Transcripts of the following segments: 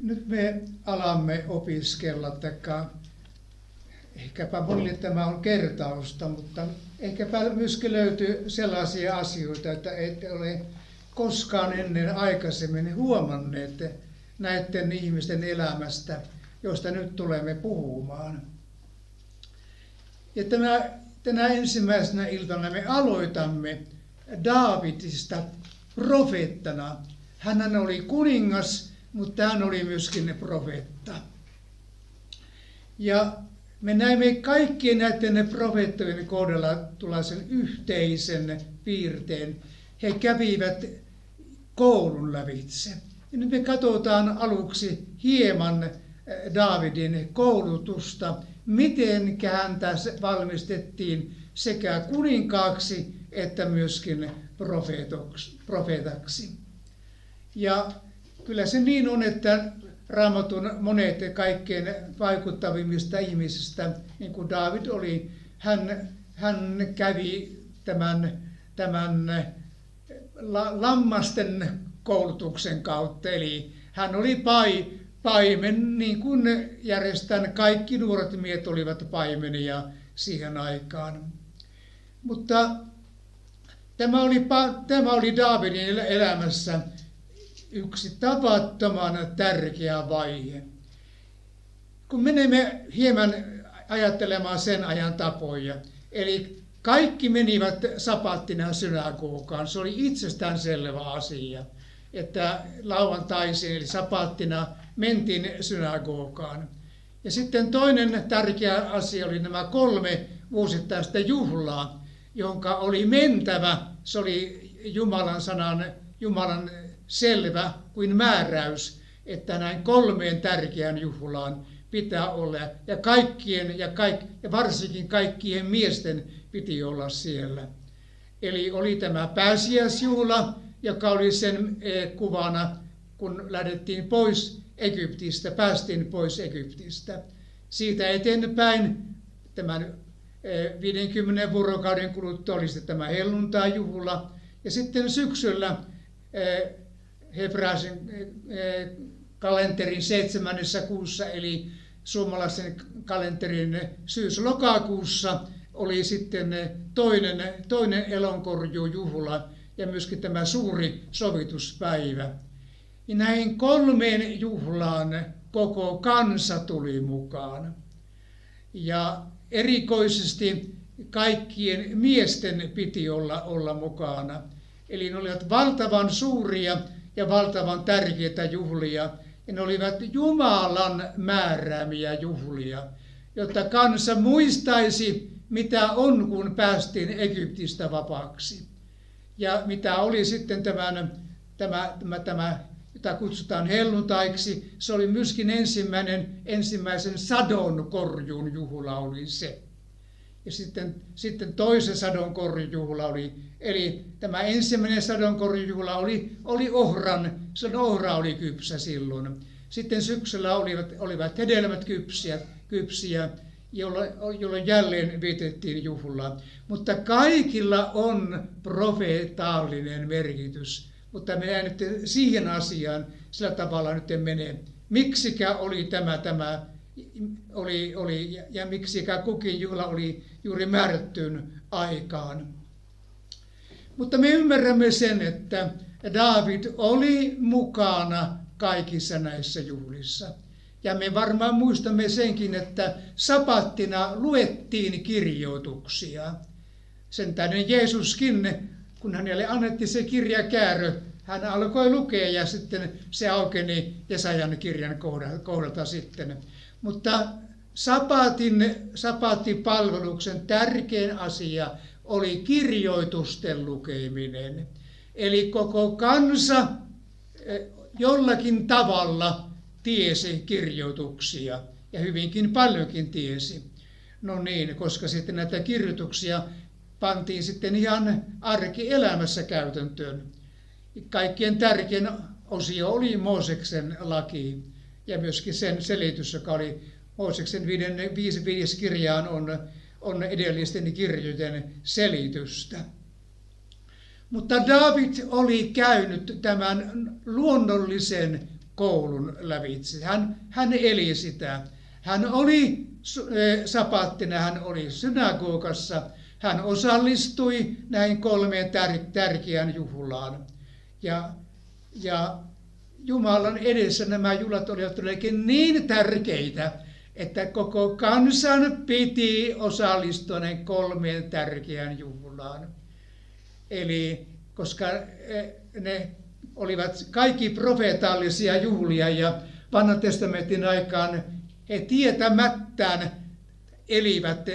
Nyt me alamme opiskella, taikka ehkäpä monille tämä on kertausta, mutta ehkäpä myöskin löytyy sellaisia asioita, että ette ole koskaan ennen aikaisemmin huomanneet näiden ihmisten elämästä, joista nyt tulemme puhumaan. Ja tänä ensimmäisenä iltana me aloitamme Daavidista profeettana. Hän oli kuningas, mutta hän oli myöskin profeetta. Ja me näemme kaikkien näiden profeettojen kohdalla tuollaisen yhteisen piirteen. He kävivät koulun lävitse. Ja nyt me katsotaan aluksi hieman Daavidin koulutusta, miten häntä valmistettiin sekä kuninkaaksi että myöskin profeetaksi. Ja kyllä se niin on, että Raamatun monet kaikkein vaikuttavimmista ihmisistä, niin kuin Daavid oli, hän kävi tämän lammasten koulutuksen kautta, eli hän oli paimen, niin kuin järjestään kaikki nuoret miehet olivat paimenia siihen aikaan. Mutta tämä oli Daavidin elämässä yksi tavattoman tärkeä vaihe. Kun menemme hieman ajattelemaan sen ajan tapoja, eli kaikki menivät sabattina synagogaan. Se oli itsestäänselvä asia, että lauantaisin eli sabattina mentiin synagogaan. Ja sitten toinen tärkeä asia oli nämä 3 vuosittaista juhlaa, jonka oli mentävä. Se oli Jumalan selvä kuin määräys, että näin 3 tärkeään juhlaan pitää olla. Ja varsinkin kaikkien miesten piti olla siellä. Eli oli tämä pääsiäisjuhla, joka oli sen kuvana, kun lähdettiin pois Egyptistä, päästiin pois Egyptistä. Siitä eteenpäin tämän 50 vuorokauden kuluttua oli sitten tämä helluntai-juhla. Ja sitten syksyllä hebrealaisen kalenterin 7. kuussa, eli suomalaisen kalenterin syys-lokakuussa, oli sitten toinen elonkorjuujuhla ja myöskin tämä suuri sovituspäivä. Ja näihin 3 juhlaan koko kansa tuli mukaan. Ja erikoisesti kaikkien miesten piti olla mukana. Eli ne olivat valtavan suuria ja valtavan tärkeitä juhlia. Ja ne olivat Jumalan määräämiä juhlia, jotta kansa muistaisi, mitä on, kun päästiin Egyptistä vapaaksi. Ja mitä oli sitten tämä jota kutsutaan helluntaiksi, se oli myöskin ensimmäisen sadonkorjuun juhla oli se. Ja sitten toisen sadonkorjuujuhla oli, eli tämä ensimmäinen sadonkorjuujuhla oli ohra oli kypsä silloin. Sitten syksyllä olivat hedelmät kypsiä, jolloin jälleen vietettiin juhlaa. Mutta kaikilla on profeetallinen merkitys. Mutta minä nyt siihen asiaan sillä tavalla nyt en mene. Miksikä oli tämä oli ja miksikä kukin juhla oli juuri määrättyyn aikaan. Mutta me ymmärrämme sen, että Daavid oli mukana kaikissa näissä juhlissa. Ja me varmaan muistamme senkin, että sabattina luettiin kirjoituksia. Sen tähden Jeesuskin, kun hänelle annettiin se kirjakäärö, hän alkoi lukea ja sitten se aukeni Jesajan kirjan kohdalta sitten. Mutta sabattipalveluksen tärkein asia oli kirjoitusten lukeminen. Eli koko kansa jollakin tavalla tiesi kirjoituksia ja hyvinkin paljonkin tiesi. No niin, koska sitten näitä kirjoituksia pantiin sitten ihan arkielämässä käytäntöön. Kaikkien tärkein osio oli Mooseksen laki ja myöskin sen selitys, joka oli Mooseksen 5 kirjaan on edellisten kirjojen selitystä. Mutta Daavid oli käynyt tämän luonnollisen koulun lävitse. Hän eli sitä. Hän oli sabattina, hän oli synagogassa, hän osallistui näihin 3 tärkeään juhlaan. Ja Jumalan edessä nämä juhlat olivat todellakin niin tärkeitä, että koko kansan piti osallistua näihin 3 tärkeään juhlaan. Eli koska ne olivat kaikki profeetallisia juhlia ja Vanhan testamentin aikaan he tietämättään elivät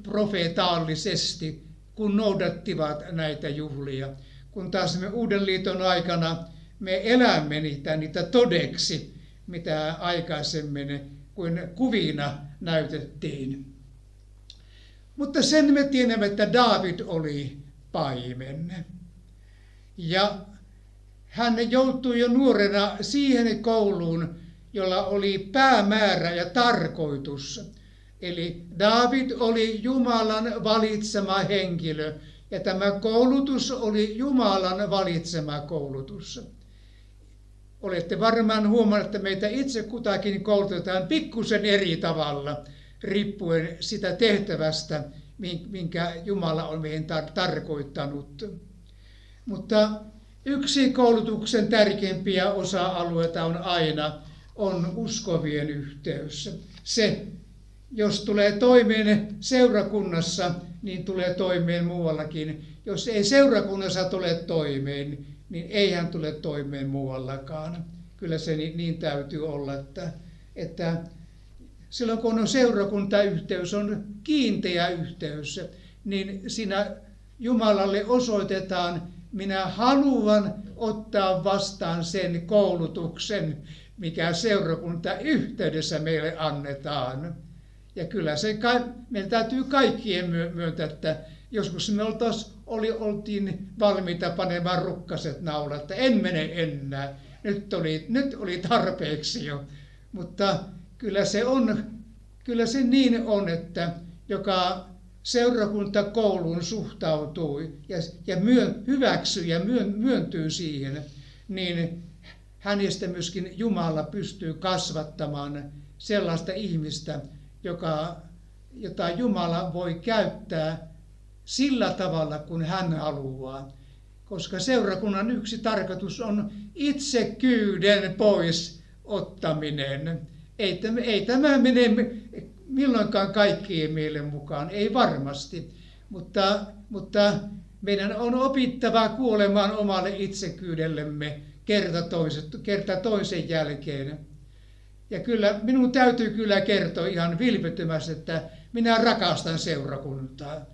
profeetallisesti, kun noudattivat näitä juhlia. Kun taas me Uuden liiton aikana me elämme niitä todeksi, mitä aikaisemmin kuin kuvina näytettiin. Mutta sen me tiedämme, että Daavid oli paimen. Ja hän joutui jo nuorena siihen kouluun, jolla oli päämäärä ja tarkoitus. Eli Daavid oli Jumalan valitsema henkilö, ja tämä koulutus oli Jumalan valitsema koulutus. Olette varmaan huomanneet, että meitä itse kutakin koulutetaan pikkusen eri tavalla, riippuen sitä tehtävästä, minkä Jumala on meihin tarkoittanut. Mutta yksi koulutuksen tärkeimpiä osa-alueita on uskovien yhteys. Se, jos tulee toimeen seurakunnassa, niin tulee toimeen muuallakin. Jos ei seurakunnassa tule toimeen, niin ei hän tule toimeen muuallakaan. Kyllä se niin täytyy olla, että silloin kun on seurakuntayhteys, on kiinteä yhteys, niin siinä Jumalalle osoitetaan, minä haluan ottaa vastaan sen koulutuksen, mikä seurakuntayhteydessä meille annetaan. Ja kyllä se, meidän täytyy kaikkien myöntää, että joskus me oltiin valmiita panemaan rukkaset naulat, että en mene enää. Nyt oli tarpeeksi jo. Mutta kyllä se niin on, että joka seurakuntakouluun suhtautuu ja hyväksyy ja myöntyy siihen, niin hänestä myöskin Jumala pystyy kasvattamaan sellaista ihmistä, jota Jumala voi käyttää sillä tavalla, kun hän haluaa. Koska seurakunnan yksi tarkoitus on itsekyyden pois ottaminen. Ei tämä mene milloinkaan kaikkien mielen mukaan, ei varmasti. Mutta meidän on opittava kuolemaan omalle itsekyydellemme kerta toisen jälkeen. Ja kyllä minun täytyy kyllä kertoa ihan vilpittömästi, että minä rakastan seurakuntaa.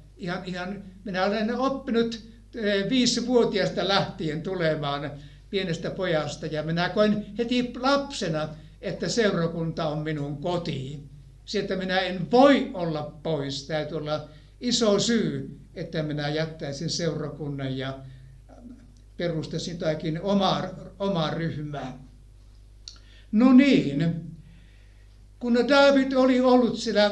Minä olen oppinut 5-vuotiaasta lähtien tulemaan pienestä pojasta ja minä koin heti lapsena, että seurakunta on minun kotiin. Sieltä minä en voi olla pois. Täytyy olla iso syy, että minä jättäisin seurakunnan ja perustaisin jotakin omaa ryhmää. No niin, kun Daavid oli ollut siellä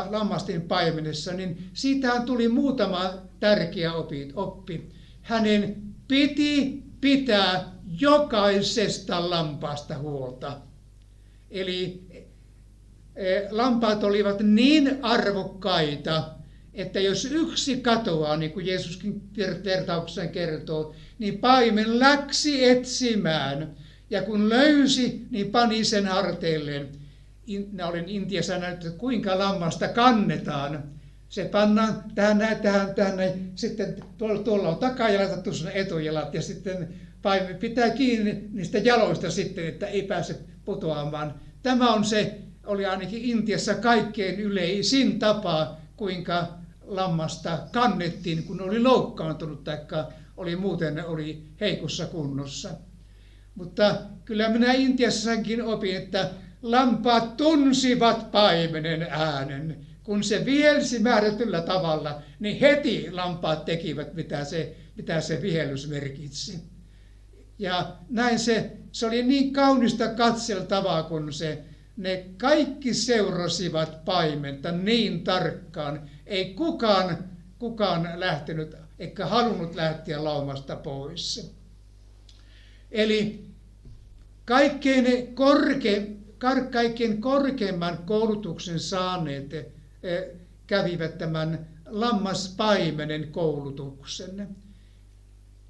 lammastin paimenessa, niin siitähän tuli muutama tärkeä oppi. Hänen piti pitää jokaisesta lampaasta huolta. Eli lampaat olivat niin arvokkaita, että jos yksi katoaa, niin kuin Jeesuskin vertauksessa kertoo, niin paimen läksi etsimään. Ja kun löysi, niin pani sen harteilleen. Minä olen Intiassa näyttänyt, että kuinka lammasta kannetaan. Se pannaan tähän, sitten tuolla on takajalat, tuossa on etujalat, ja sitten paimen pitää kiinni niistä jaloista sitten, että ei pääse putoamaan. Tämä oli ainakin Intiassa kaikkein yleisin tapa, kuinka lammasta kannettiin, kun oli loukkaantunut tai oli heikossa kunnossa. Mutta kyllä minä Intiassakin opin, että lampaat tunsivat paimenen äänen. Kun se vihelsi määrätyllä tavalla, niin heti lampaat tekivät, mitä se vihellys merkitsi. Ja näin se oli niin kaunista katseltavaa, kun ne kaikki seurasivat paimenta niin tarkkaan. Ei kukaan lähtenyt eikä halunnut lähteä laumasta pois. Eli kaikkein korkeimman koulutuksen saaneet kävivät tämän lammaspaimenen koulutuksen.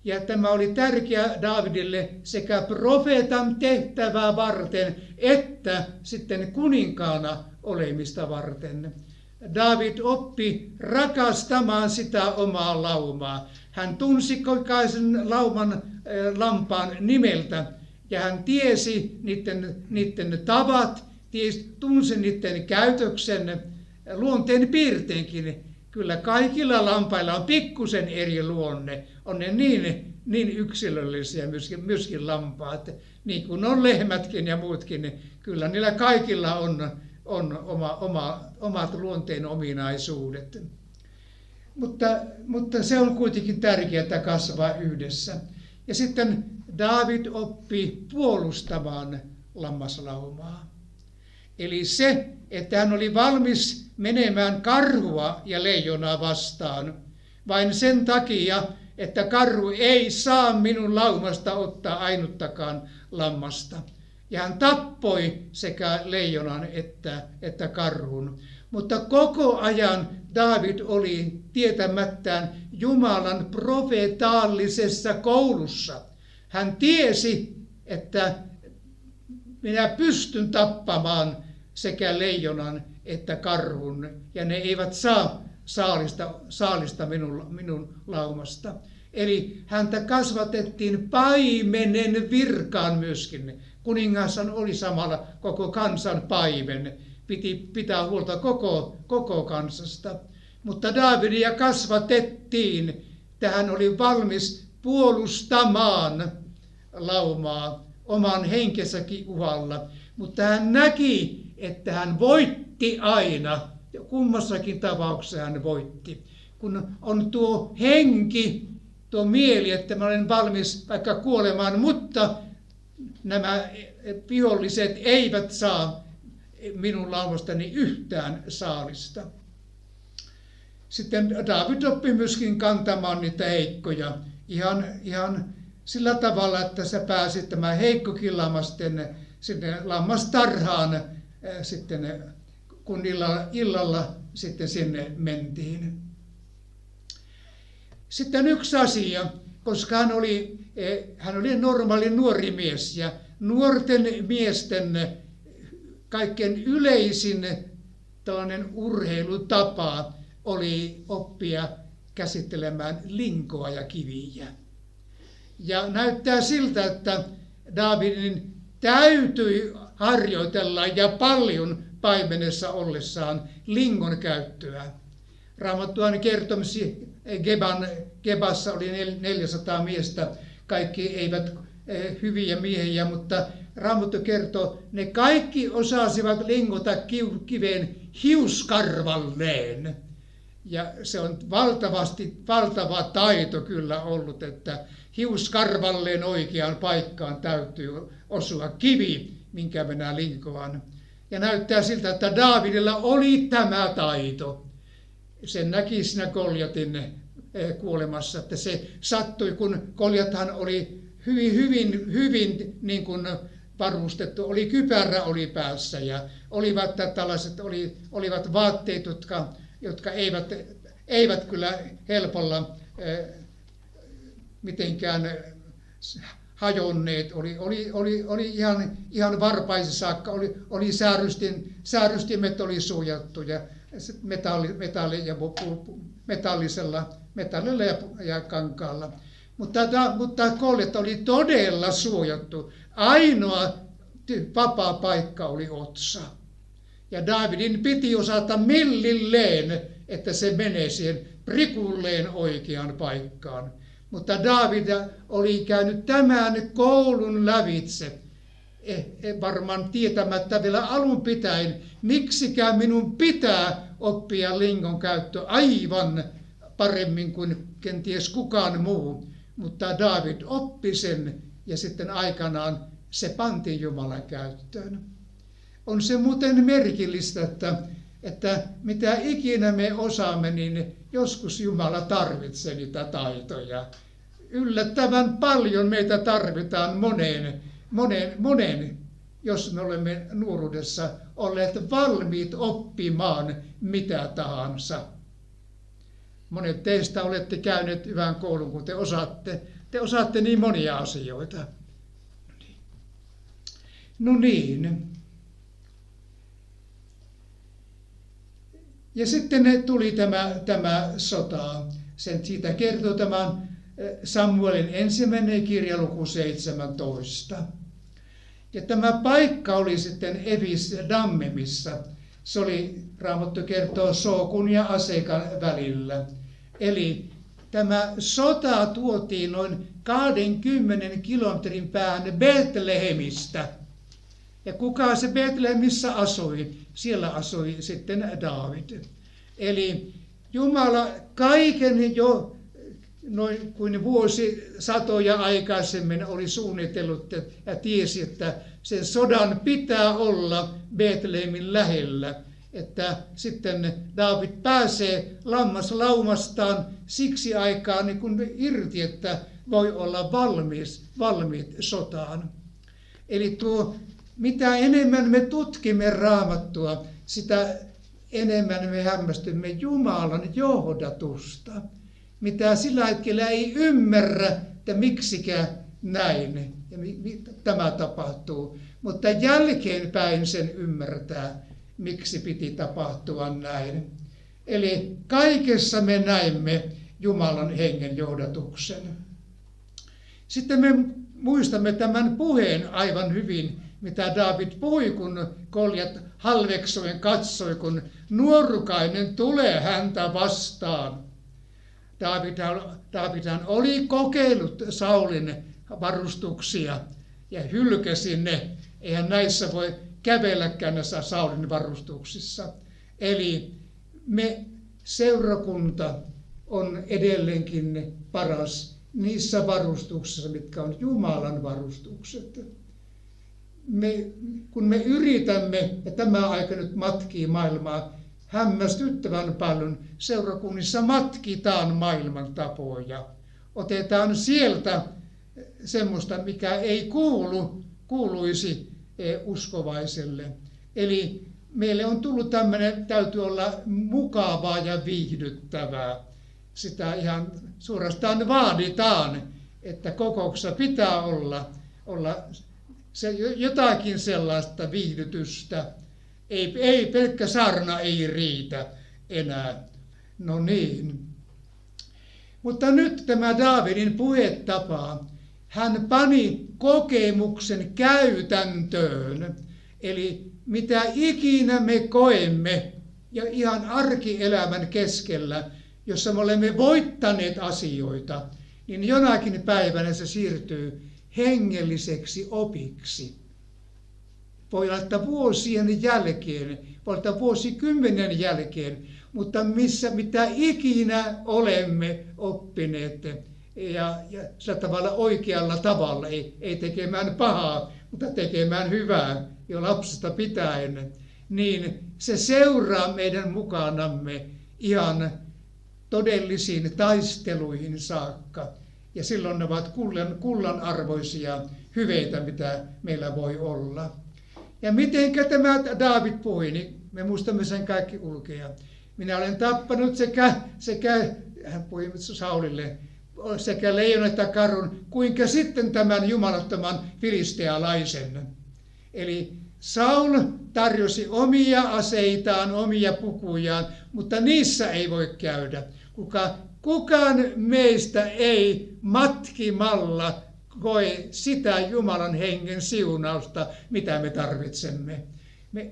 Ja tämä oli tärkeä Daavidille sekä profeetan tehtävää varten että sitten kuninkaana olemista varten. Daavid oppi rakastamaan sitä omaa laumaa. Hän tunsi jokaisen lampaan nimeltä ja hän tiesi niiden tavat, tunsi niiden käytöksen, luonteen piirteenkin. Kyllä kaikilla lampailla on pikkusen eri luonne. On ne niin yksilöllisiä myöskin lampaat. Niin kuin on lehmätkin ja muutkin, niin kyllä niillä kaikilla on omat luonteen ominaisuudet. Mutta se on kuitenkin tärkeää kasvaa yhdessä. Ja sitten Daavid oppi puolustamaan lammaslaumaa. Eli se, että hän oli valmis menemään karhua ja leijonaa vastaan, vain sen takia, että karhu ei saa minun laumasta ottaa ainuttakaan lammasta. Ja hän tappoi sekä leijonan että karhun. mutta koko ajan Daavid oli tietämättään Jumalan profetaalisessa koulussa. Hän tiesi, että minä pystyn tappamaan sekä leijonan että karhun, ja ne eivät saa saalista minun laumasta. Eli häntä kasvatettiin paimenen virkaan myöskin. Kuningashan oli samalla koko kansan paimen. Piti pitää huolta koko kansasta. Mutta Daavidia kasvatettiin, että hän oli valmis puolustamaan laumaa oman henkensäkin uhalla. Mutta hän näki, että hän voitti aina. Kummassakin tapauksessa hän voitti. Kun on tuo henki, tuo mieli, että mä olen valmis vaikka kuolemaan, mutta nämä viholliset eivät saa minun laumastani yhtään saalista. Sitten Daavid oppi myöskin kantamaan niitä heikkoja. Ihan sillä tavalla, että se pääsi tämä heikkokin lammas sinne lammastarhaan sitten, kun illalla sitten sinne mentiin. Sitten yksi asia, koska hän oli normaali nuori mies ja nuorten miesten kaikkein yleisin tällainen urheilutapa oli oppia käsittelemään linkoa ja kiviä. Ja näyttää siltä, että Daavidin täytyi harjoitella ja paljon paimenessa ollessaan lingon käyttöä. Raamattuhan kertomisi Gebassa oli 400 miestä, kaikki eivät hyviä miehiä, mutta Raamattu kertoo, ne kaikki osasivat lingota kiveen hiuskarvalleen. Ja se on valtava taito kyllä ollut, että hiuskarvalleen oikeaan paikkaan täytyy osua kivi, minkä minä linkoan. Ja näyttää siltä, että Daavidilla oli tämä taito. Sen näki siinä Goljatin kuolemassa, että se sattui, kun Goljathan oli hyvin niin kuin varustettu, oli kypärä oli päässä ja olivat vaatteet, jotka eivät kyllä helpolla mitenkään hajonneet, oli ihan varpaisen saakka, oli säärrystimet oli suojattu ja metallilla ja kankaalla. Mutta kollet oli todella suojattu. Ainoa vapaa paikka oli otsa. Ja Daavidin piti osata millilleen, että se menee siihen prikulleen oikeaan paikkaan. Mutta Daavid oli käynyt tämän koulun lävitse, varmaan tietämättä vielä alun pitäen, miksikään minun pitää oppia lingon käyttö aivan paremmin kuin kenties kukaan muu. Mutta Daavid oppi sen ja sitten aikanaan se pantiin Jumalan käyttöön. On se muuten merkillistä, että mitä ikinä me osaamme, niin joskus Jumala tarvitsee niitä taitoja. Yllättävän paljon meitä tarvitaan moneen, jos me olemme nuoruudessa olleet valmiit oppimaan mitä tahansa. Monet teistä olette käyneet hyvän koulun, kun te osaatte niin monia asioita. No niin. Ja sitten tuli tämä sota. Siitä kertoo tämä Samuelin 1. kirja luku 17. Ja tämä paikka oli sitten Evis Dammimissa. Se oli, Raamattu kertoo, Sookun ja Asekan välillä. Eli tämä sota tuotiin noin 20 kilometrin päähän Betlehemistä. Ja kuka se Betlehemissä asui? Siellä asui sitten Daavid. Eli Jumala kaiken jo noin kuin vuosisatoja aikaisemmin oli suunnitellut ja tiesi, että sen sodan pitää olla Betlehemin lähellä. Että sitten Daavid pääsee lammaslaumastaan siksi aikaa niin kuin irti, että voi olla valmiit sotaan. Eli mitä enemmän me tutkimme Raamattua, sitä enemmän me hämmästymme Jumalan johdatusta, mitä sillä hetkellä ei ymmärrä, että miksikä näin ja tämä tapahtuu. Mutta jälkeenpäin sen ymmärtää, miksi piti tapahtua näin. Eli kaikessa me näemme Jumalan hengen johdatuksen. Sitten me muistamme tämän puheen aivan hyvin, mitä Daavid puhui, kun Goljat halveksuen katsoi, kun nuorukainen tulee häntä vastaan. Daavidhan oli kokeillut Saulin varustuksia ja hylkäsi ne. Eihän näissä voi kävelläkään näissä Saulin varustuksissa. Eli seurakunta on edelleenkin paras niissä varustuksissa, mitkä on Jumalan varustukset. Kun me yritämme, ja tämä aika nyt matkii maailmaa hämmästyttävän paljon, seurakunnissa matkitaan maailman tapoja. Otetaan sieltä semmoista, mikä ei kuuluisi uskovaiselle. Eli meille on tullut tämmöinen, täytyy olla mukavaa ja viihdyttävää. Sitä ihan suorastaan vaaditaan, että kokouksessa pitää olla jotakin sellaista viihdytystä. Ei pelkkä saarna ei riitä enää. No niin. Mutta nyt tämä Daavidin puhetapa, hän pani kokemuksen käytäntöön. Eli mitä ikinä me koemme ja ihan arkielämän keskellä, jossa me olemme voittaneet asioita, niin jonakin päivänä se siirtyy hengelliseksi opiksi. Voi olla, että vuosien jälkeen, voi olla vuosikymmenen jälkeen, mutta mitä ikinä olemme oppineet ja sillä tavalla oikealla tavalla, ei tekemään pahaa, mutta tekemään hyvää jo lapsesta pitäen, niin se seuraa meidän mukanamme ihan todellisiin taisteluihin saakka. Ja silloin ne ovat kullan arvoisia hyveitä, mitä meillä voi olla. Ja mitenkä tämä Daavid puhui, niin me muistamme sen kaikki ulkea. Minä olen tappanut sekä hän puhui Saulille, sekä leijon että karhun, kuinka sitten tämän jumalattoman filistealaisen. Eli Saul tarjosi omia aseitaan, omia pukujaan, mutta niissä ei voi käydä. Kukaan meistä ei matkimalla koe sitä Jumalan hengen siunausta, mitä me tarvitsemme.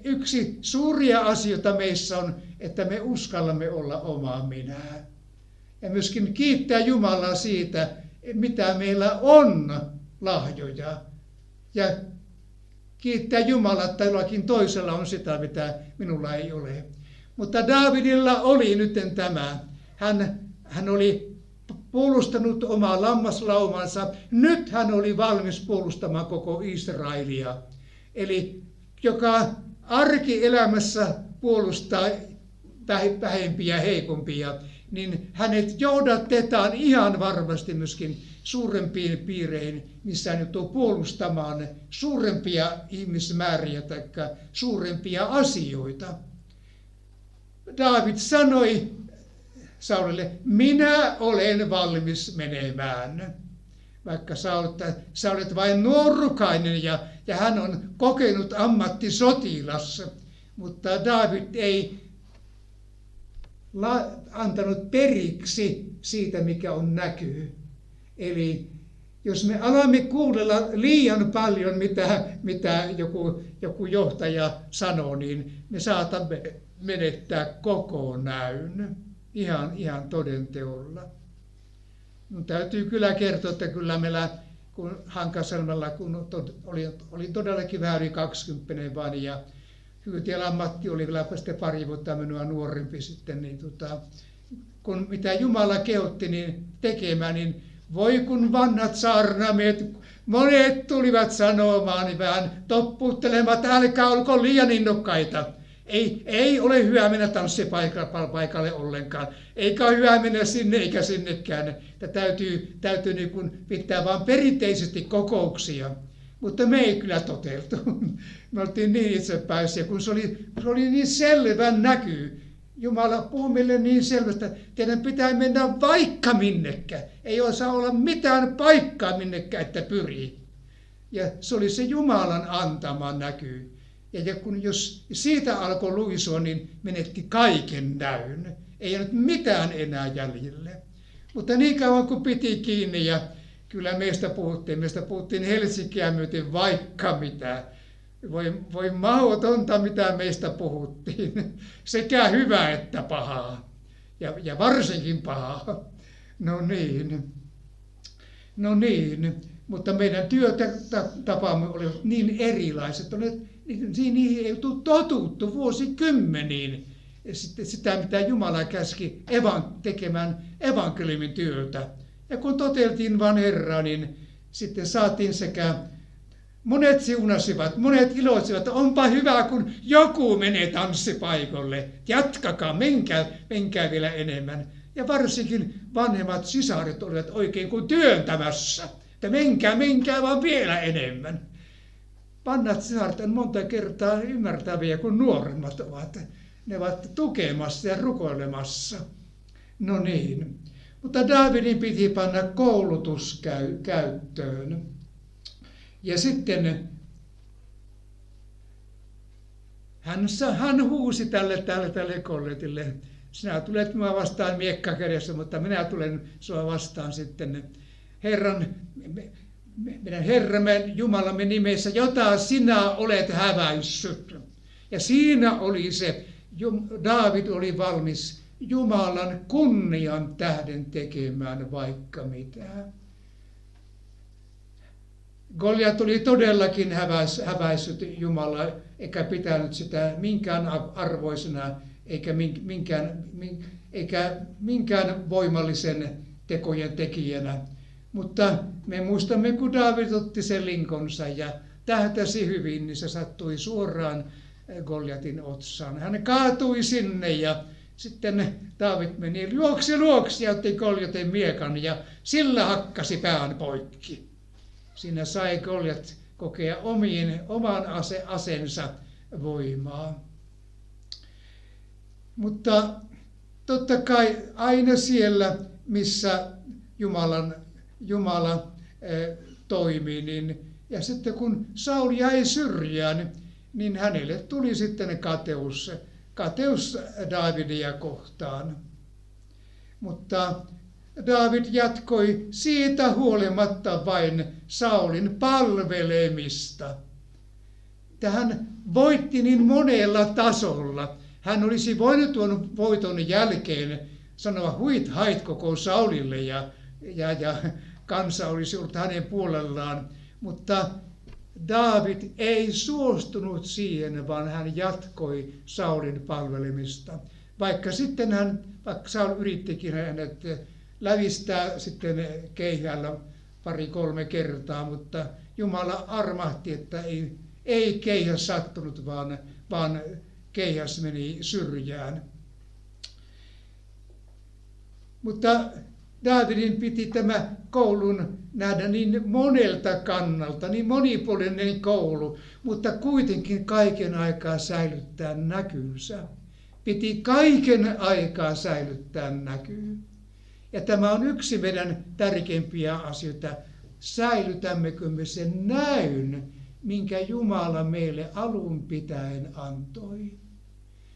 Yksi suuria asioita meissä on, että me uskallamme olla omaa minää. Ja myöskin kiittää Jumalaa siitä, mitä meillä on lahjoja. Ja kiittää Jumalaa, että jollakin toisella on sitä, mitä minulla ei ole. Mutta Daavidilla oli nyt tämä. Hän oli puolustanut omaa lammaslaumansa. Nyt hän oli valmis puolustamaan koko Israelia. Eli joka arkielämässä puolustaa vähempiä, heikompia, niin hänet johdatetaan ihan varmasti myöskin suurempiin piireihin, missä hän joutuu puolustamaan suurempia ihmismääriä tai suurempia asioita. Daavid sanoi Saulille, minä olen valmis menemään. Vaikka sä olet vain nuorukainen ja hän on kokenut ammattisotilas, mutta Daavid ei antanut periksi siitä, mikä on näkyy. Eli jos me alamme kuunnella liian paljon, mitä joku johtaja sanoo, niin me saatamme menettää koko näyn. Ihan todenteolla. Minun täytyy kyllä kertoa, että kyllä meillä kun Hankasalmella, kun oli todellakin vähän yli 20 vaan, ja Hyytiälän Matti oli vielä sitten pari vuotta minua nuorempi sitten, niin kun mitä Jumala kehotti niin tekemään, niin voi kun vanhat saarnamiehet, monet tulivat sanomaan niin vähän toppuuttelemaan, että älkää olko liian innokkaita. Ei ole hyvä mennä tanssipaikalle ollenkaan, eikä ole hyvä mennä sinne eikä sinnekään. Täytyy niin kuin pitää vain perinteisesti kokouksia. Mutta me ei kyllä toteltu. Me oltiin niin itsepäisiä, kun se oli niin selvä näky. Jumala puhui meille niin selvästi, että teidän pitää mennä vaikka minnekään. Ei saa olla mitään paikkaa minnekään, että pyrii. Ja se oli se Jumalan antama näky. Ja jos siitä alkoi luisua, niin menetti kaiken näyn. Ei ole mitään enää jäljelle. Mutta niin kauan kuin piti kiinni, ja kyllä meistä puhuttiin Helsinkiä myöten vaikka mitä. Voi mahdotonta, mitä meistä puhuttiin. Sekä hyvää että pahaa. Ja varsinkin pahaa. No niin. Mutta meidän työtapamme olivat niin erilaiset. Niihin ei tule totuttu vuosikymmeniin. Sitten sitä, mitä Jumala käski tekemään evankeliumin työtä. Ja kun toteltiin vain Herraa, niin sitten saatiin sekä monet siunasivat, monet iloitsivat, onpa hyvä, kun joku menee tanssipaikalle. Jatkakaa, menkää vielä enemmän. Ja varsinkin vanhemmat sisaret olivat oikein kuin työntämässä. Että menkää vaan vielä enemmän. Vanhat sisaret on monta kertaa ymmärtäviä, kun nuoremmat ovat. Ne ovat tukemassa ja rukoilemassa. No niin. Mutta Daavidin piti panna koulutus käyttöön. Ja sitten hän huusi tälle Golliatille, sinä tulet minua vastaan miekkakädessä, mutta minä tulen sinua vastaan sitten meidän Herramme Jumalamme nimessä, jota sinä olet häväissyt. Ja siinä oli se, Daavid oli valmis Jumalan kunnian tähden tekemään vaikka mitä. Goliat oli todellakin häväissyt Jumalaa, eikä pitänyt sitä minkään arvoisena, eikä minkään voimallisen tekojen tekijänä. Mutta me muistamme, kun Daavid otti sen linkonsa ja tähtäsi hyvin, niin se sattui suoraan Goliatin otsaan. Hän kaatui sinne ja sitten Daavid meni luoksi ja otti Goliatin miekan ja sillä hakkasi pään poikki. Siinä sai Goliat kokea oman asensa voimaa. Mutta totta kai aina siellä, missä Jumala toimii, niin, ja sitten kun Sauli jäi syrjään, niin hänelle tuli sitten kateus Daavidia kohtaan. Mutta Daavid jatkoi siitä huolimatta vain Saulin palvelemista. Hän voitti niin monella tasolla. Hän olisi voinut tuon voiton jälkeen sanoa huit hait koko Saulille ja kansa olisi ollut hänen puolellaan. Mutta Daavid ei suostunut siihen, vaan hän jatkoi Saulin palvelemista. Vaikka Saul yrittikin hänet lävistää sitten keihällä 2-3 kertaa, mutta Jumala armahti, että ei keihäs sattunut, vaan keihäs meni syrjään. Mutta Daavidin piti tämä koulun nähdä niin monelta kannalta, niin monipuolinen koulu, mutta kuitenkin kaiken aikaa säilyttää näkynsä. Piti kaiken aikaa säilyttää näkyy. Ja tämä on yksi meidän tärkeimpiä asioita. Säilytämmekö me sen näyn, minkä Jumala meille alun pitäen antoi?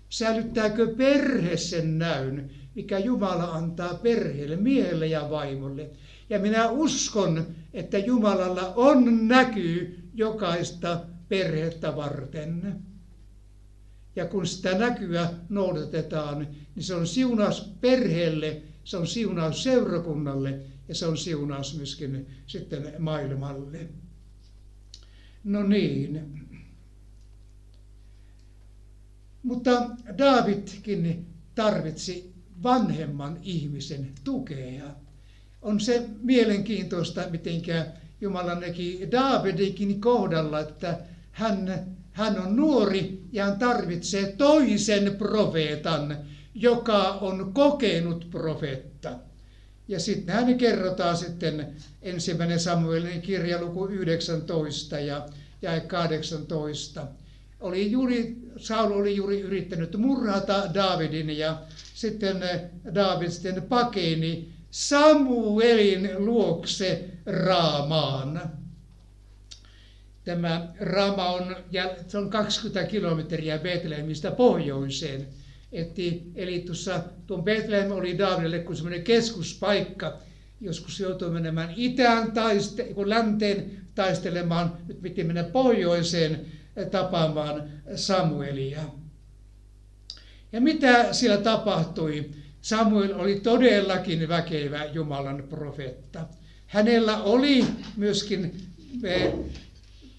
Säilyttääkö perhe sen näyn, mikä Jumala antaa perheelle, miehelle ja vaimolle? Ja minä uskon, että Jumalalla on näky jokaista perhettä varten. Ja kun sitä näkyä noudatetaan, niin se on siunaus perheelle, se on siunaus seurakunnalle ja se on siunaus myöskin sitten maailmalle. No niin. Mutta Daavidkin tarvitsi vanhemman ihmisen tukea. On se mielenkiintoista, mitenkä Jumala näki Daavidikin kohdalla, että hän on nuori ja hän tarvitsee toisen profeetan, joka on kokenut profeetta. Ja sittenhän kerrotaan sitten 1. Samuelin kirja luku 19 ja jae 18. Saul oli juuri yrittänyt murhata Daavidin ja sitten Daavid sitten pakeni Samuelin luokse Raamaan. Tämä Raama se on 20 kilometriä Betlehemistä pohjoiseen. Eli tuon Betlehem oli Daavidille kuin semmoinen keskuspaikka. Joskus joutui menemään länteen taistelemaan, nyt piti mennä pohjoiseen tapaamaan Samuelia. Ja mitä siellä tapahtui? Samuel oli todellakin väkevä Jumalan profeetta. Hänellä oli myöskin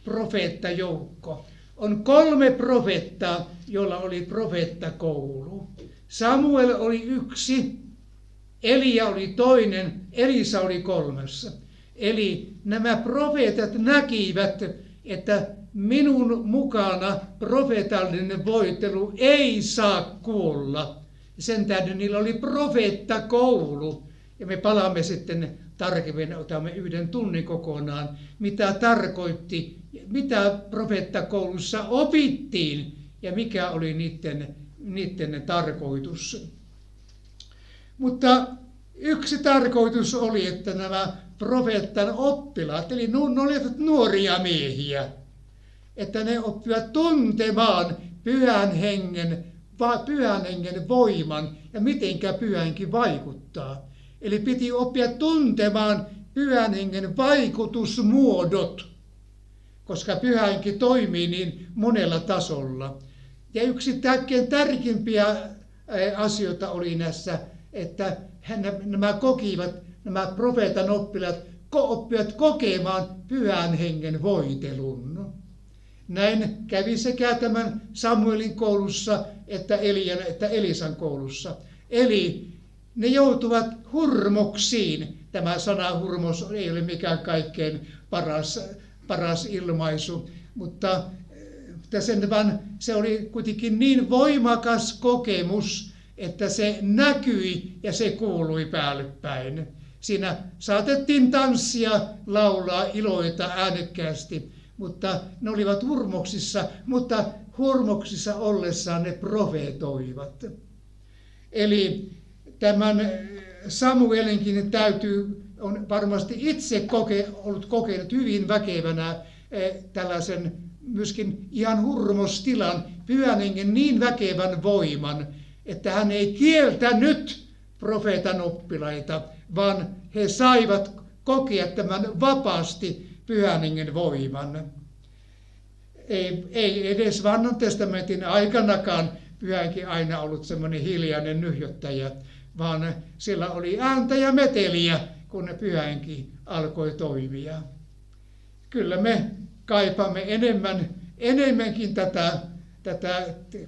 profeettajoukko. On 3 profeettaa, joilla oli profeettakoulu. Samuel oli 1, Elia oli 2, Elisa oli 3. Eli nämä profeetat näkivät, että minun mukana profeetallinen voitelu ei saa kuolla. Sen tähden niillä oli profeettakoulu. Ja me palaamme sitten tarkemmin, otamme 1 tunnin kokonaan, mitä tarkoitti, mitä profeettakoulussa opittiin ja mikä oli niiden tarkoitus. Mutta yksi tarkoitus oli, että nämä profeettan oppilaat, eli ne olivat nuoria miehiä, että ne oppivat tuntemaan pyhän hengen voiman ja mitenkä pyhä henki vaikuttaa. Eli piti oppia tuntemaan pyhän hengen vaikutusmuodot, koska pyhä henki toimii niin monella tasolla. Ja yksi kaikkein tärkeimpiä asioita oli näissä, että nämä profeetan oppilaat oppivat kokemaan pyhän hengen voitelun. Näin kävi sekä tämän Samuelin koulussa että Elian että Elisan koulussa. Eli ne joutuvat hurmoksiin. Tämä sana hurmos ei ole mikään kaikkein paras ilmaisu, mutta se oli kuitenkin niin voimakas kokemus, että se näkyi ja se kuului päällepäin. Siinä saatettiin tanssia, laulaa, iloita äänekkäästi, mutta ne olivat hurmoksissa, mutta hurmoksissa ollessaan ne profeetoivat. Eli tämän Samuelinkin on varmasti itse ollut kokenut hyvin väkevänä tällaisen myöskin ihan hurmostilan, pyhän hengen niin väkevän voiman, että hän ei kieltänyt profeetan oppilaita, vaan he saivat kokea tämän vapaasti pyhän hengen voiman. Ei edes Vanhan testamentin aikanakaan pyhä henki aina ollut semmoinen hiljainen nyhjöttäjä, vaan siellä oli ääntä ja meteliä, kun pyhä henki alkoi toimia. Kyllä me kaipaamme enemmänkin tätä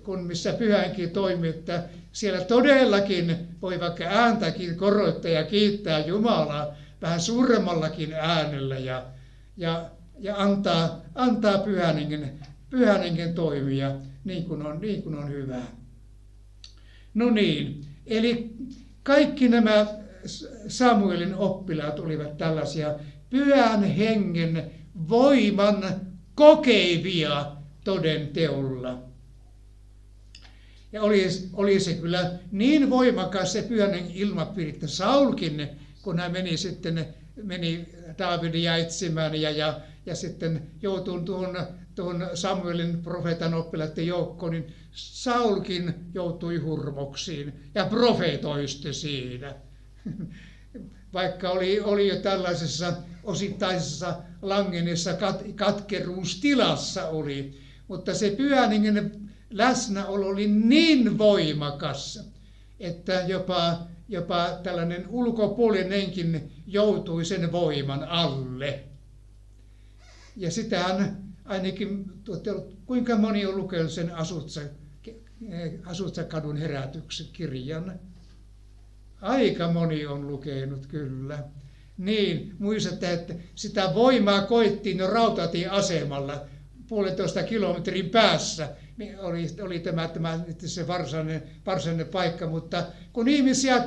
kun missä pyhä henki toimii, että siellä todellakin voi vaikka ääntäkin korottaa ja kiittää Jumalaa vähän suuremmallakin äänellä ja antaa pyhän hengen toimia niin kuin on hyvä. No niin, eli kaikki nämä Samuelin oppilaat olivat tällaisia pyhän hengen voiman kokevia toden teolla. Ja oli se kyllä niin voimakas se pyhän hengen ilmapiiri, että Saulkin, kun hän meni Daavidia etsimään ja sitten joutui tuon Samuelin profeetan oppilaiden joukkoon, niin Saulkin joutui hurmoksiin ja profeetoisti siinä. Vaikka oli jo tällaisessa osittaisessa langenissa katkeruustilassa mutta se pyhän hengen läsnäolo oli niin voimakas, että jopa tällainen ulkopuolinenkin joutui sen voiman alle. Ja sitähän ainakin, kuinka moni on lukenut sen Asutsakadun herätyksen kirjan? Aika moni on lukenut kyllä. Niin, muistatte, että sitä voimaa koettiin jo rautatieasemalla 1,5 kilometrin päässä. Oli tämä se varsinainen paikka, mutta kun ihmisiä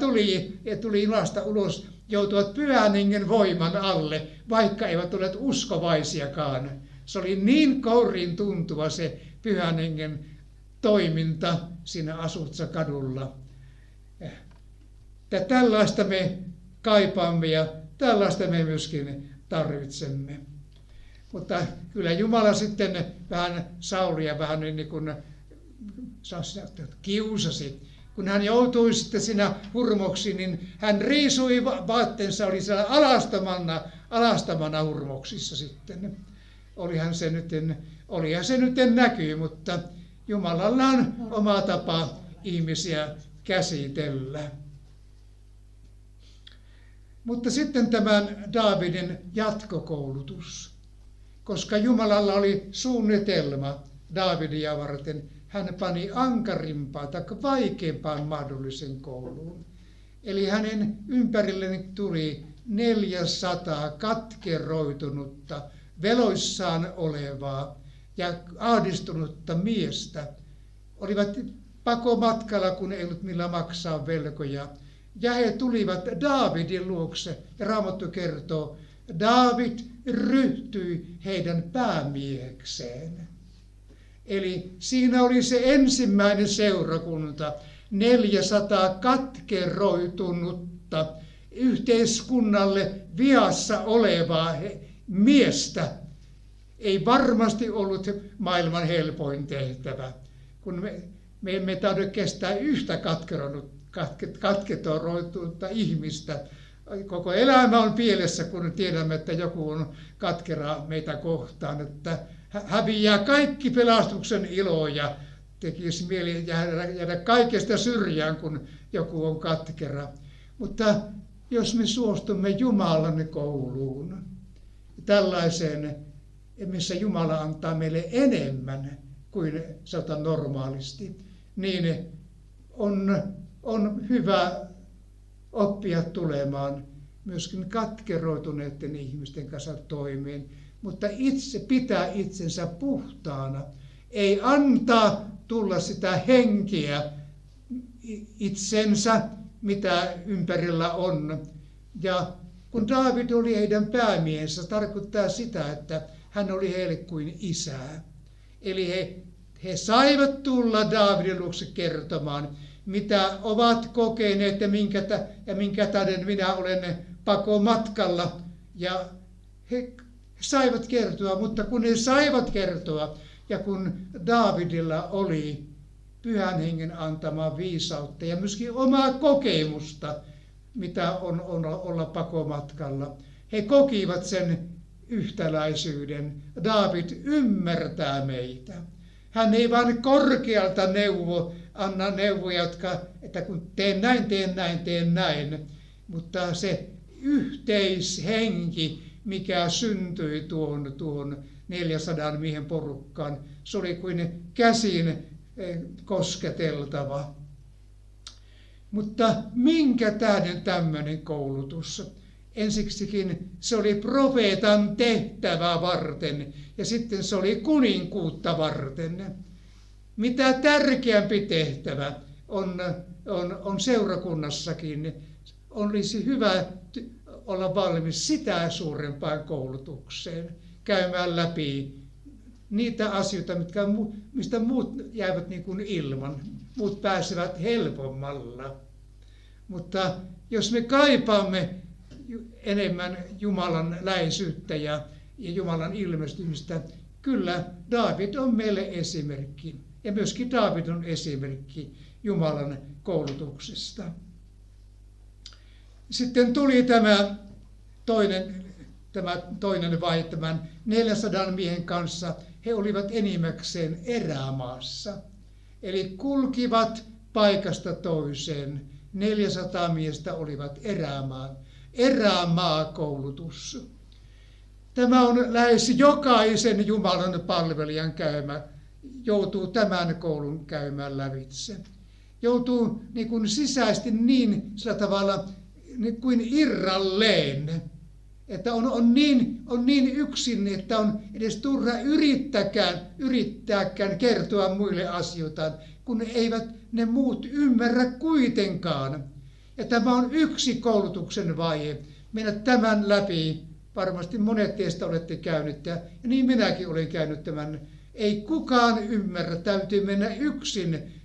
tuli junasta ulos joutuvat Pyhän Hengen voiman alle, vaikka eivät ole uskovaisiakaan. Se oli niin kouriin tuntuva se Pyhän Hengen toiminta siinä Asutsa kadulla. Tällaista me kaipaamme ja tällaista me myöskin tarvitsemme. Mutta kyllä Jumala sitten vähän Saulia vähän niin kuin kiusasi. Kun hän joutui sitten siinä hurmoksiin, niin hän riisui vaatteensa, oli siellä alastamana hurmoksissa sitten. Olihan se nyt näkyy, mutta Jumalalla on oma tapa ihmisiä käsitellä. Mutta sitten tämän Daavidin jatkokoulutus. Koska Jumalalla oli suunnitelma Daavidia varten, hän pani ankarimpaan tai vaikeampaan mahdollisen kouluun. Eli hänen ympärilleen tuli 400 katkeroitunutta, veloissaan olevaa ja ahdistunutta miestä. Olivat pakomatkalla, kun ei ollut millä maksaa velkoja. Ja he tulivat Daavidin luokse. Ja Raamattu kertoo, Daavid ryhtyi heidän päämiehekseen. Eli siinä oli se ensimmäinen seurakunta, 400 katkeroitunutta, yhteiskunnalle viassa olevaa miestä. Ei varmasti ollut maailman helpoin tehtävä, kun me emme tahdo kestää yhtä katkeroitunutta ihmistä. Koko elämä on pielessä, kun tiedämme, että joku on katkera meitä kohtaan, että häviää kaikki pelastuksen ilo ja tekisi mieli jäädä kaikesta syrjään, kun joku on katkera. Mutta jos me suostumme Jumalan kouluun, tällaiseen, missä Jumala antaa meille enemmän kuin sanotaan normaalisti, niin on hyvä oppia tulemaan myöskin katkeroituneiden ihmisten kanssa toimeen, mutta pitää itsensä puhtaana. Ei antaa tulla sitä henkeä itsensä, mitä ympärillä on. Ja kun Daavid oli heidän päämiehensä, tarkoittaa sitä, että hän oli heille kuin isä. Eli he saivat tulla Daavidin luokse kertomaan, mitä ovat kokeneet ja minkä tähden minä olen pakomatkalla. Ja he saivat kertoa, mutta kun he saivat kertoa ja kun Daavidilla oli Pyhän Hengen antamaa viisautta ja myöskin omaa kokemusta, mitä on olla pakomatkalla, he kokivat sen yhtäläisyyden. Daavid ymmärtää meitä. Hän ei vain korkealta anna neuvoja, että kun teen näin, mutta se yhteishenki, mikä syntyi tuon 400 miehen porukkaan, se oli kuin käsin kosketeltava. Mutta minkä tähden tämmöinen koulutus? Ensiksikin se oli profeetan tehtävää varten ja sitten se oli kuninkuutta varten. Mitä tärkeämpi tehtävä on seurakunnassakin, olisi hyvä olla valmis sitä suurempaan koulutukseen, käymään läpi niitä asioita, mistä muut jäävät niin kuin ilman. Muut pääsevät helpommalla. Mutta jos me kaipaamme enemmän Jumalan läheisyyttä ja Jumalan ilmestymistä, kyllä Daavid on meille esimerkki. Ja myöskin Daavid on esimerkki Jumalan koulutuksesta. Sitten tuli tämä toinen vaihe tämän 400 miehen kanssa. He olivat enimmäkseen erämaassa. Eli kulkivat paikasta toiseen. 400 miestä olivat erämaakoulutus. Tämä on lähes jokaisen Jumalan palvelijan käymä, joutuu tämän koulun käymään lävitse. Joutuu niin kuin sisäisesti sillä tavalla niin kuin irralleen, että on niin yksin, että on edes turha yrittääkään kertoa muille asioita, kun eivät ne muut ymmärrä kuitenkaan. Ja tämä on yksi koulutuksen vaihe. Mennä tämän läpi. Varmasti monet teistä olette käynyt ja niin minäkin olen käynyt tämän. Ei kukaan ymmärrä, täytyy mennä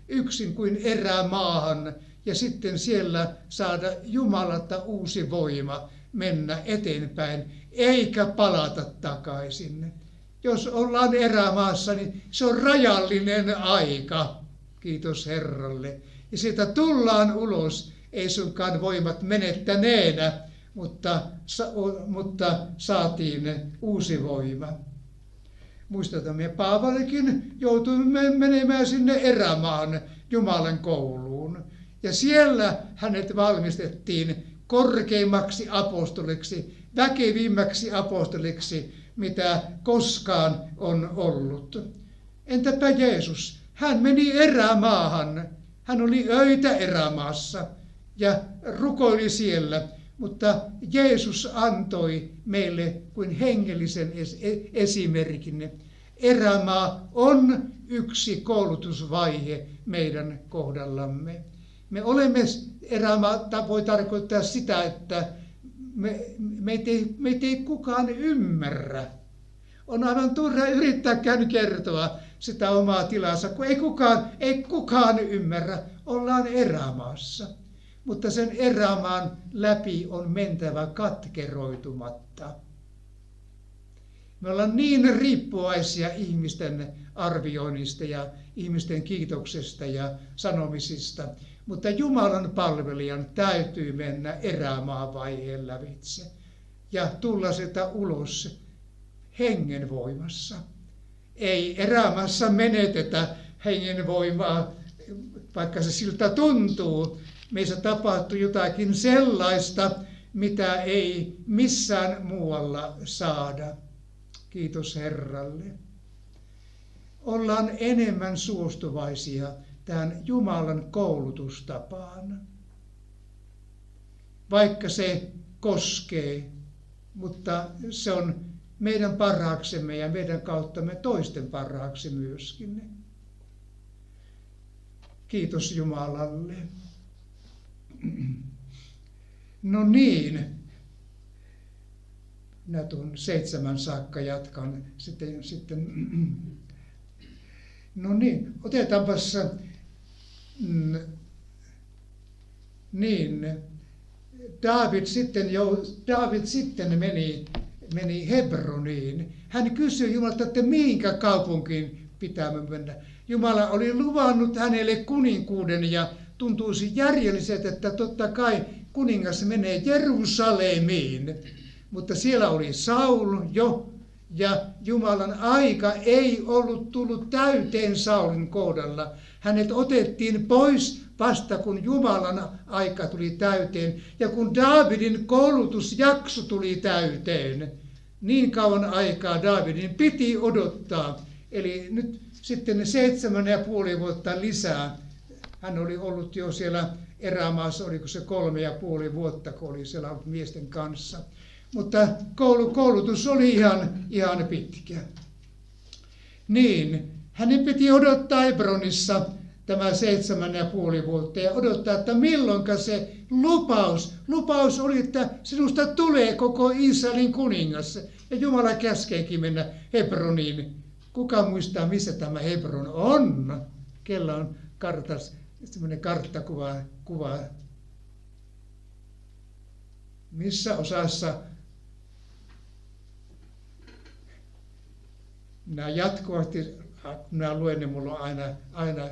yksin kuin erämaahan ja sitten siellä saada Jumalalta uusi voima mennä eteenpäin, eikä palata takaisin. Jos ollaan erämaassa, niin se on rajallinen aika, kiitos Herralle. Ja siitä tullaan ulos, ei sunkaan voimat menettäneenä, mutta saatiin uusi voima. Muistatamme, Paavalikin joutui menemään sinne erämaan Jumalan kouluun. Ja siellä hänet valmistettiin korkeimmaksi apostoliksi, väkevimmäksi apostoliksi, mitä koskaan on ollut. Entäpä Jeesus? Hän meni erämaahan. Hän oli öitä erämaassa ja rukoili siellä. Mutta Jeesus antoi meille kuin hengellisen esimerkin. Erämaa on yksi koulutusvaihe meidän kohdallamme. Me olemme erämaa, voi tarkoittaa sitä, että meitä ei kukaan ymmärrä. On aivan turha yrittääkään kertoa sitä omaa tilansa, kun ei kukaan ymmärrä. Ollaan erämaassa. Mutta sen erämaan läpi on mentävä katkeroitumatta. Me ollaan niin riippuvaisia ihmisten arvioinnista ja ihmisten kiitoksesta ja sanomisista, mutta Jumalan palvelijan täytyy mennä erämaavaiheen lävitse ja tulla sieltä ulos hengenvoimassa. Ei erämaassa menetetä hengenvoimaa, vaikka se siltä tuntuu. Meissä tapahtuu jotakin sellaista, mitä ei missään muualla saada. Kiitos Herralle. Ollaan enemmän suostuvaisia tähän Jumalan koulutustapaan. Vaikka se koskee, mutta se on meidän parhaaksemme ja meidän kauttamme toisten parhaaksi myöskin. Kiitos Jumalalle. No niin, minä tuon 7 saakka jatkan sitten. No niin, otetaanpas, niin, Daavid sitten meni Hebroniin. Hän kysyi Jumalalta, että mihinkä kaupunkiin pitää mennä. Jumala oli luvannut hänelle kuninkuuden ja tuntuisi järjelliseltä, että totta kai kuningas menee Jerusalemiin. Mutta siellä oli Saul jo ja Jumalan aika ei ollut tullut täyteen Saulin kohdalla. Hänet otettiin pois vasta kun Jumalan aika tuli täyteen ja kun Daavidin koulutusjakso tuli täyteen. Niin kauan aikaa Daavidin piti odottaa. Eli nyt sitten 7,5 vuotta lisää. Hän oli ollut jo siellä erämaassa, oliko se 3,5 vuotta, kun oli siellä ollut miesten kanssa. Mutta koulutus oli ihan pitkä. Niin, hänen piti odottaa Hebronissa tämä 7,5 vuotta ja odottaa, että milloinka se lupaus oli, että sinusta tulee koko Israelin kuningas. Ja Jumala käskeekin mennä Hebroniin. Kuka muistaa, missä tämä Hebron on? Kellä on semmoinen karttakuva. Missä osassa? Minä jatkuvasti, kun minä luen, niin minulla on aina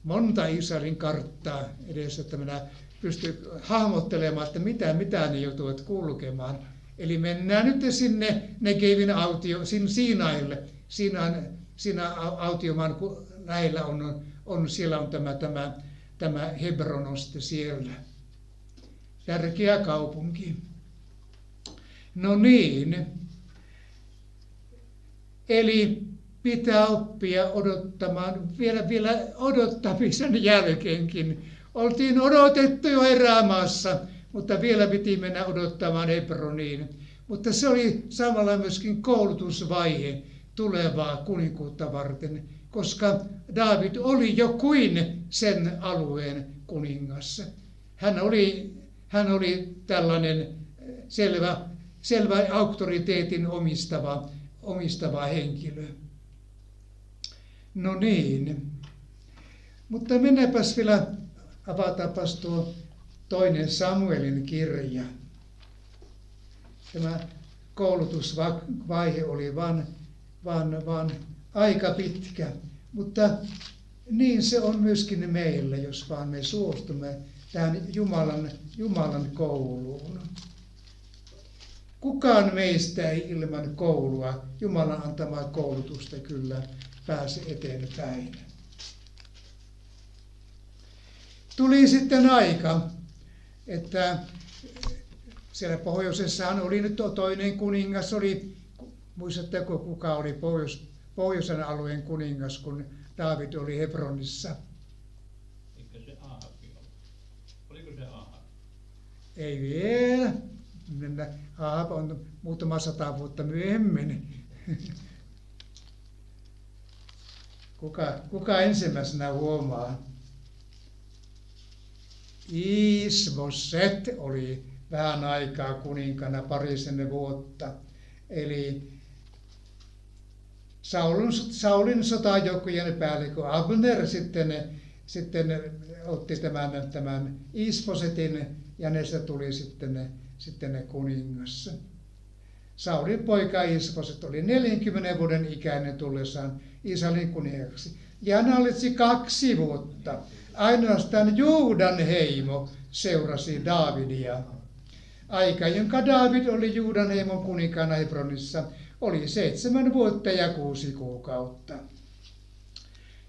monta Israelin karttaa edessä, että minä pystyn hahmottelemaan, että mitä ne joutuvat kulkemaan. Eli mennään nyt sinne Negevin Siinaille. Siinä autiomaan lähellä siellä on tämä Hebron on sitten siellä. Tärkeä kaupunki. No niin. Eli pitää oppia odottamaan vielä odottamisen jälkeenkin. Oltiin odotettu jo erämaassa, mutta vielä piti mennä odottamaan Hebroniin. Mutta se oli samalla myöskin koulutusvaihe tulevaa kuninkuutta varten, koska Daavid oli jo kuin sen alueen kuningas. hän oli tällainen selvä auktoriteetin omistava henkilö. No niin, mutta mennäänpäs vielä, avataanpas tuo 2. Samuelin kirja. Tämä koulutusvaihe oli vaan aika pitkä, mutta niin se on myöskin meillä, jos vaan me suostumme tähän Jumalan kouluun. Kukaan meistä ei ilman koulua, Jumalan antamaa koulutusta kyllä pääse eteenpäin. Tuli sitten aika, että siellä pohjoisessahan oli nyt toinen kuningas, muistatteko kuka oli pohjoisen alueen kuningas, kun Daavid oli Hebronissa? Eikö se Aahabi ollut? Oliko se Ahab? Ei vielä. Ahab on muutama 100 vuotta myöhemmin. Kuka ensimmäisenä huomaa? Isboset oli vähän aikaa kuninkana, 2 vuotta. Eli Saulin sotajoukkojen päällikkö Abner sitten otti tämän Isbosetin ja hänestä tuli sitten kuningas. Saulin poika Isboset oli 40 vuoden ikäinen tullessaan Israelin kuningaksi. Ja hän hallitsi 2 vuotta. Ainoastaan Juudan heimo seurasi Daavidia. Aika, jonka Daavid oli Juudan heimon kuninkaana Hebronissa, oli 7 vuotta ja 6 kuukautta.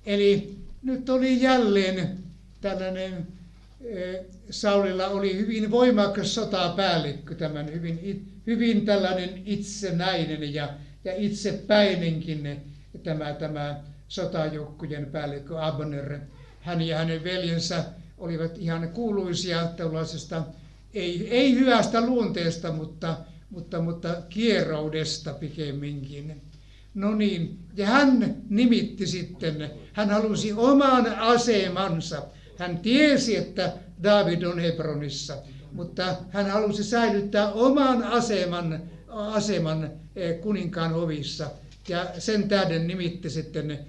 Eli nyt oli jälleen tällainen, Saulilla oli hyvin voimakas sotapäällikkö, tämän hyvin tällainen itsenäinen ja itsepäinenkin tämä sotajoukkojen päällikkö Abner. Hän ja hänen veljensä olivat ihan kuuluisia tällaisesta, ei hyvästä luonteesta, mutta kieroudesta pikemminkin. No niin, ja hän nimitti sitten, hän halusi oman asemansa. Hän tiesi, että Daavid on Hebronissa, mutta hän halusi säilyttää oman aseman kuninkaan hovissa. Ja sen tähden nimitti sitten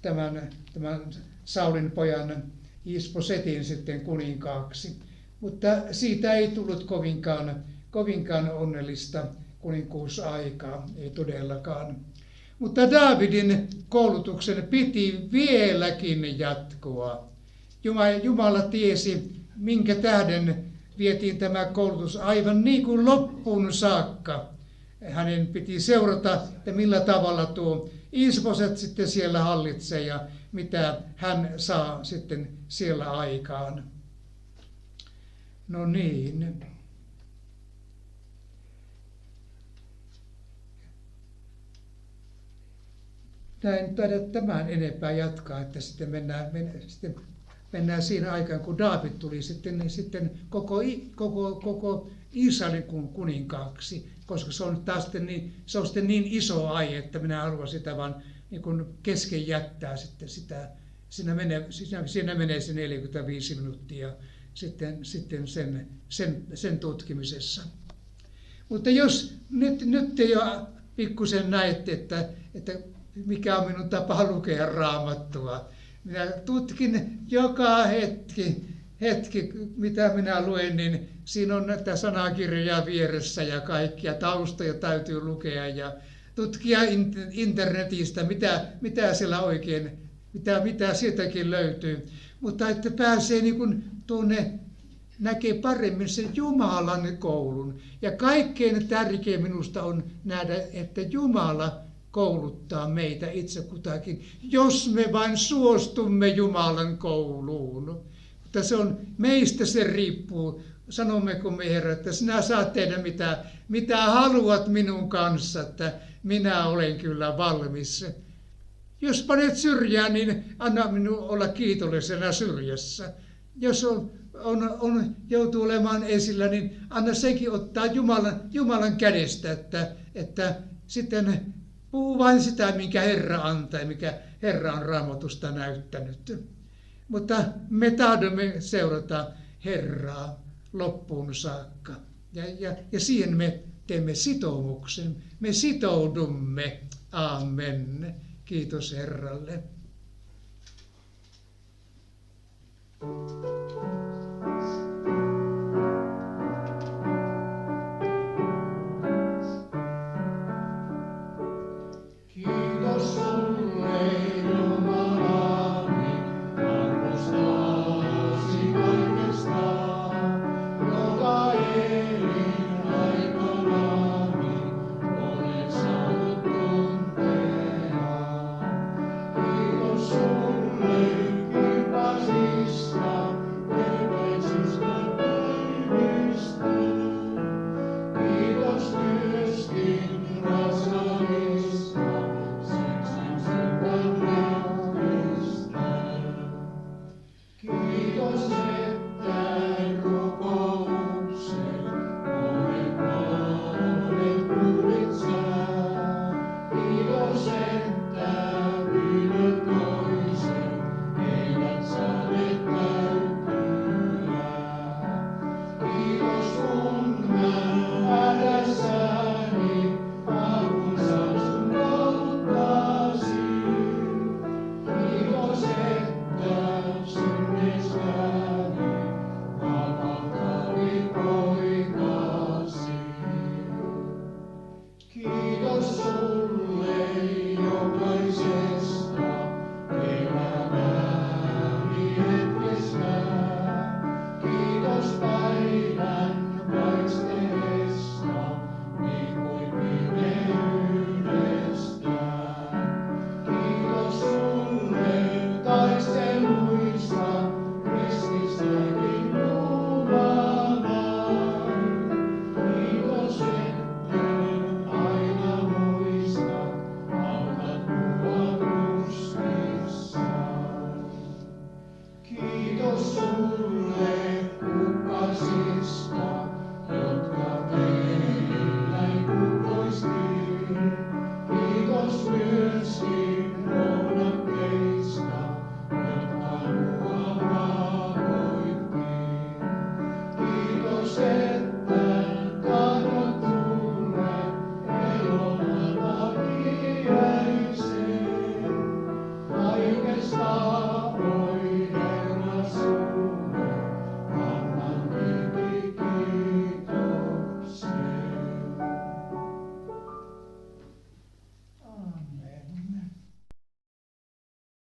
tämän Saulin pojan Isbosetin sitten kuninkaaksi. Mutta siitä ei tullut kovinkaan onnellista kuninkuusaikaa, ei todellakaan. Mutta Daavidin koulutuksen piti vieläkin jatkoa. Jumala tiesi, minkä tähden vietiin tämä koulutus aivan niin kuin loppuun saakka. Hänen piti seurata, että millä tavalla tuo Isboset sitten siellä hallitsee ja mitä hän saa sitten siellä aikaan. No niin. En taida tämän enempää jatkaa, että sitten mennään siinä aikaan, kun Daavid tuli sitten koko Israelin kuninkaaksi, koska se on taas sitten niin iso aihe, että minä haluan sitä vaan niin kuin kesken jättää sitten sitä. Siinä menee se 45 minuuttia sitten sen tutkimisessa. Mutta jos nyt te jo pikkusen näette, että mikä on minun tapa lukea Raamattua. Minä tutkin joka hetki, mitä minä luen, niin siinä on näitä sanakirjoja vieressä ja kaikkia taustoja täytyy lukea ja tutkia internetistä, mitä siellä oikein, mitä sieltäkin löytyy. Mutta että pääsee niin kuin tuonne, näkee paremmin sen Jumalan koulun. Ja kaikkein tärkein minusta on nähdä, että Jumala kouluttaa meitä itse kutakin, jos me vain suostumme Jumalan kouluun. Mutta meistä se riippuu. Sanommeko me, Herra, että sinä saat tehdä mitä haluat minun kanssa, että minä olen kyllä valmis. Jos panet syrjään, niin anna minun olla kiitollisena syrjässä. Jos joutuu olemaan esillä, niin anna sekin ottaa Jumalan kädestä, että sitten puhu vain sitä, minkä Herra antaa ja mikä Herra on Raamatusta näyttänyt. Mutta me tahdomme seurata Herraa loppuun saakka. Ja siihen me teemme sitoumuksen. Me sitoudumme. Amen. Kiitos Herralle. Kiitos sulle, Jumalani, arvostasi kaikesta, joka elinaikanani olet saanut tuntea. Kiitos sulle kipasista, terveisistä päivistä. Kiitos myöskin rasalista, siksi syntän lähteistä. Kiitos, että rukouksen olet monet kuulit sä. Kiitos,